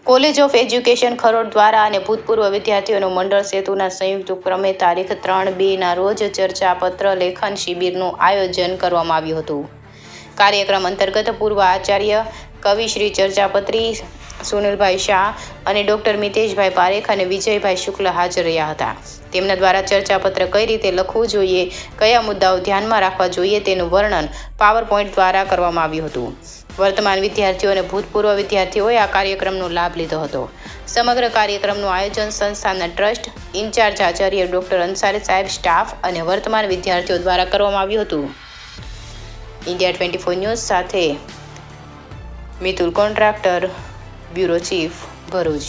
College of education Kharod દ્વારા અને ભૂતપૂર્વ વિદ્યાર્થીઓનું મંડળ સેતુના સંયુક્ત ઉપક્રમે તારીખ 3/2ના રોજ ચર્ચાપત્ર લેખન શિબિરનું આયોજન કરવામાં આવ્યું હતું. કાર્યક્રમ અંતર્ગત પૂર્વ આચાર્ય કવિશ્રી ચર્ચાપત્રી સુનિલભાઈ શાહ અને ડોક્ટર મિતેશભાઈ પારેખ અને વિજયભાઈ શુક્લ હાજર રહ્યા હતા. તેમના દ્વારા ચર્ચાપત્ર કઈ રીતે લખવું જોઈએ, કયા મુદ્દાઓ ધ્યાનમાં રાખવા જોઈએ તેનું વર્ણન પાવરપોઈન્ટ દ્વારા કરવામાં આવ્યું હતું. વર્તમાન વિદ્યાર્થીઓ અને ભૂતપૂર્વ વિદ્યાર્થીઓએ આ કાર્યક્રમનો લાભ લીધો હતો. સમગ્ર કાર્યક્રમનું આયોજન સંસ્થાના trust in charge Acharya doctor Ansari સાહેબ, સ્ટાફ અને વર્તમાન વિદ્યાર્થીઓ દ્વારા કરવામાં આવ્યું હતું. ઇન્ડિયા 24 ન્યૂઝ સાથે Mitul contractor, bureau chief, Bharuch.